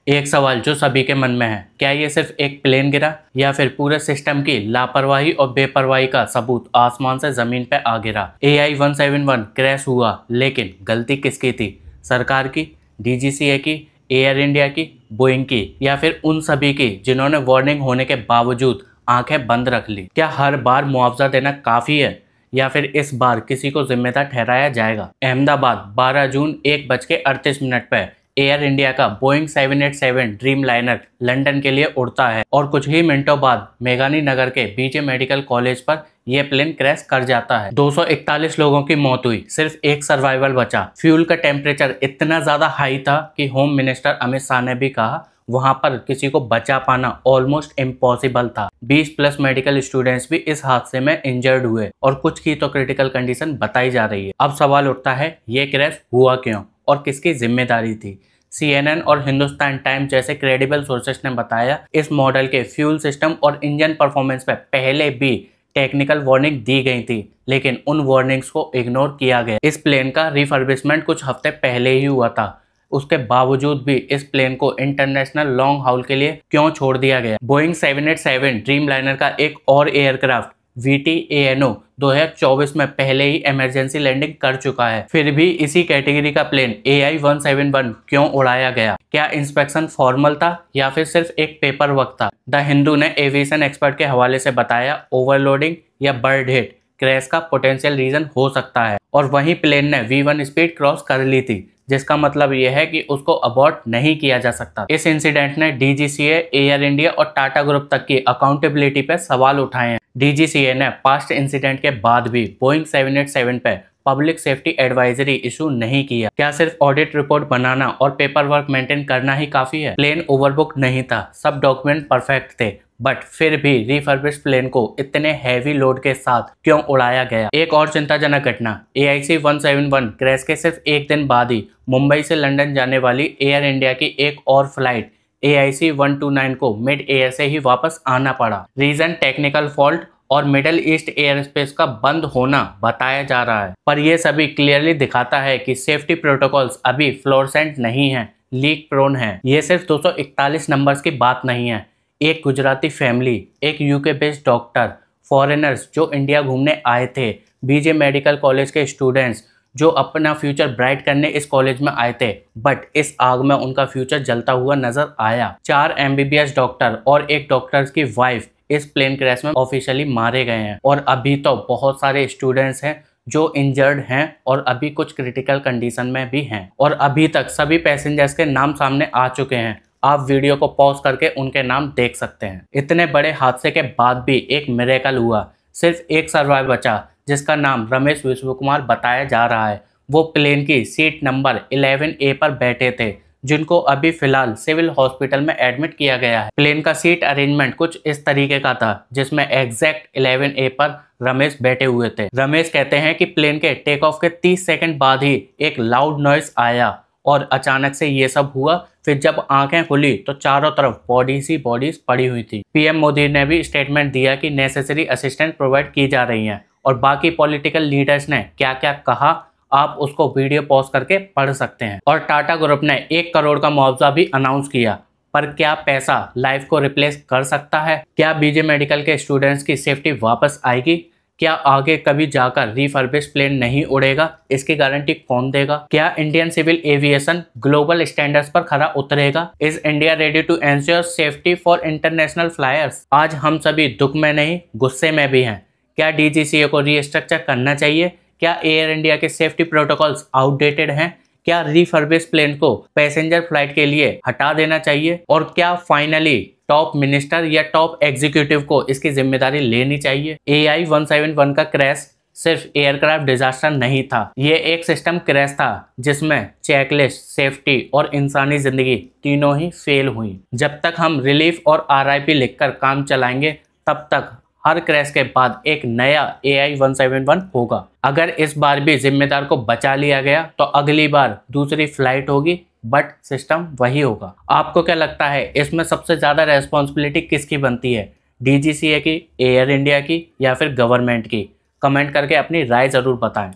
एक सवाल जो सभी के मन में है, क्या ये सिर्फ एक प्लेन गिरा या फिर पूरे सिस्टम की लापरवाही और बेपरवाही का सबूत आसमान से जमीन पे आ गिरा। AI-171 क्रैश हुआ, लेकिन गलती किसकी थी? सरकार की, DGCA की, एयर इंडिया की, बोइंग की, या फिर उन सभी की जिन्होंने वार्निंग होने के बावजूद आंखें बंद रख ली? क्या हर बार मुआवजा देना काफी है या फिर इस बार किसी को जिम्मेदार ठहराया जाएगा? अहमदाबाद 12 जून 1:38 पर एयर इंडिया का बोइंग 787 ड्रीम लाइनर लंदन के लिए उड़ता है और कुछ ही मिनटों बाद मेघानी नगर के बीजे मेडिकल कॉलेज पर यह प्लेन क्रैश कर जाता है। 241 लोगों की मौत हुई, सिर्फ एक सर्वाइवल बचा। फ्यूल का टेम्परेचर इतना ज्यादा हाई था कि होम मिनिस्टर अमित शाह ने भी कहा वहां पर किसी को बचा पाना ऑलमोस्ट इम्पॉसिबल था। 20+ मेडिकल स्टूडेंट्स भी इस हादसे में इंजर्ड हुए और कुछ की तो क्रिटिकल कंडीशन बताई जा रही है। अब सवाल उठता है, ये क्रैश हुआ क्यों और किसकी जिम्मेदारी थी? CNN और हिंदुस्तान टाइम्स जैसे क्रेडिबल सोर्सेस ने बताया इस मॉडल के फ्यूल सिस्टम और इंजन परफॉर्मेंस पर पहले भी टेक्निकल वार्निंग दी गई थी, लेकिन उन वार्निंग्स को इग्नोर किया गया। इस प्लेन का रिफर्बिशमेंट कुछ हफ्ते पहले ही हुआ था, उसके बावजूद भी इस प्लेन को इंटरनेशनल लॉन्ग हाउल के लिए क्यों छोड़ दिया गया? बोइंग 787 ड्रीम लाइनर का एक और एयरक्राफ्ट VTANO 2024 में पहले ही इमरजेंसी लैंडिंग कर चुका है, फिर भी इसी कैटेगरी का प्लेन AI-171 क्यों उड़ाया गया? क्या इंस्पेक्शन फॉर्मल था या फिर सिर्फ एक पेपर वर्क था? द हिंदू ने एविएशन एक्सपर्ट के हवाले से बताया ओवरलोडिंग या बर्ड हिट क्रैश का पोटेंशियल रीजन हो सकता है, और वहीं प्लेन ने V1 स्पीड क्रॉस कर ली थी, जिसका मतलब यह है कि उसको अबॉर्ट नहीं किया जा सकता। इस इंसिडेंट ने DGCA, एयर इंडिया और टाटा ग्रुप तक की अकाउंटेबिलिटी पर सवाल उठाए हैं। DGCA ने पास्ट इंसिडेंट के बाद भी बोइंग 787 पे पब्लिक सेफ्टी एडवाइजरी इशू नहीं किया। क्या सिर्फ ऑडिट रिपोर्ट बनाना और पेपर वर्क मेंटेन करना ही काफी है? प्लेन ओवरबुक नहीं था, सब डॉक्यूमेंट परफेक्ट थे, बट फिर भी रिफर्बिश्ड प्लेन को इतने हैवी लोड के साथ क्यों उड़ाया गया? एक और चिंताजनक घटना, AIC-171 क्रैश के सिर्फ एक दिन बाद ही मुंबई से लंदन जाने वाली एयर इंडिया की एक और फ्लाइट AIC-129 को मिड एयर से ही वापस आना पड़ा। रीजन टेक्निकल फॉल्ट और मिडिल ईस्ट एयर स्पेस का बंद होना बताया जा रहा है, पर यह सभी क्लियरली दिखाता है कि सेफ्टी प्रोटोकॉल्स अभी फ्लोरेसेंट नहीं है, लीक प्रोन है। ये सिर्फ 241 नंबर्स की बात नहीं है। एक गुजराती फैमिली, एक UK बेस्ड डॉक्टर, फॉरेनर्स जो इंडिया घूमने आए थे, बीजे मेडिकल कॉलेज के स्टूडेंट्स जो अपना फ्यूचर ब्राइट करने इस कॉलेज में आए थे, बट इस आग में उनका फ्यूचर जलता हुआ नजर आया। 4 MBBS डॉक्टर और एक डॉक्टर की वाइफ इस प्लेन क्रैश में ऑफिशियली मारे गए हैं, और अभी तो बहुत सारे स्टूडेंट्स हैं जो इंजर्ड हैं और अभी कुछ क्रिटिकल कंडीशन में भी हैं, और अभी तक सभी पैसेंजर्स के नाम सामने आ चुके हैं। आप वीडियो को पॉज करके उनके नाम देख सकते हैं। इतने बड़े हादसे के बाद भी एक मिरेकल हुआ, सिर्फ एक सर्वाइव बचा, जिसका नाम रमेश विश्वकुमार बताया जा रहा है। वो प्लेन की सीट नंबर 11A पर बैठे थे, जिनको अभी फिलहाल सिविल हॉस्पिटल में एडमिट किया गया है। प्लेन का सीट अरेंजमेंट कुछ इस तरीके का था, जिसमें एग्जैक्ट 11A पर रमेश बैठे हुए थे। रमेश कहते हैं कि प्लेन के टेक ऑफ के 30 सेकंड बाद ही एक लाउड नॉइस आया और अचानक से ये सब हुआ। फिर जब आंखें खुली तो चारों तरफ बॉडीज ही बॉडीज पड़ी हुई थी। PM मोदी ने भी स्टेटमेंट दिया कि नेसेसरी असिस्टेंस प्रोवाइड की जा रही हैं, और बाकी पॉलिटिकल लीडर्स ने क्या क्या कहा आप उसको वीडियो पॉज करके पढ़ सकते हैं। और टाटा ग्रुप ने 1 करोड़ का मुआवजा भी अनाउंस किया, पर क्या पैसा लाइफ को रिप्लेस कर सकता है? क्या बीजे मेडिकल के स्टूडेंट्स की सेफ्टी वापस आएगी? क्या आगे कभी जाकर रिफर्बिश्ड प्लेन नहीं उड़ेगा? इसकी गारंटी कौन देगा? क्या Indian civil aviation global standards पर खरा उतरेगा? Is India ready to ensure safety for international flyers? आज हम सभी दुख में नहीं, गुस्से में भी हैं। क्या DGCA को रीस्ट्रक्चर करना चाहिए? क्या एयर इंडिया के सेफ्टी प्रोटोकॉल्स आउटडेटेड हैं? क्या रिफर्बिश्ड प्लेन को पैसेंजर फ्लाइट के लिए हटा देना चाहिए? और क्या फाइनली टॉप मिनिस्टर या टॉप एग्जीक्यूटिव को इसकी जिम्मेदारी लेनी चाहिए? AI-171 का क्रैश सिर्फ एयरक्राफ्ट डिजास्टर नहीं था, ये एक सिस्टम क्रैश था जिसमें चेकलिस्ट, सेफ्टी और इंसानी जिंदगी तीनों ही फेल हुई। जब तक हम रिलीफ और RIP लिखकर काम चलाएंगे, तब तक हर क्रैश के बाद एक नया AI-171 होगा। अगर इस बार भी जिम्मेदार को बचा लिया गया तो अगली बार दूसरी फ्लाइट होगी, बट सिस्टम वही होगा। आपको क्या लगता है इसमें सबसे ज्यादा रेस्पॉन्सिबिलिटी किसकी बनती है? DGCA की, एयर इंडिया की, या फिर गवर्नमेंट की? कमेंट करके अपनी राय जरूर बताएं।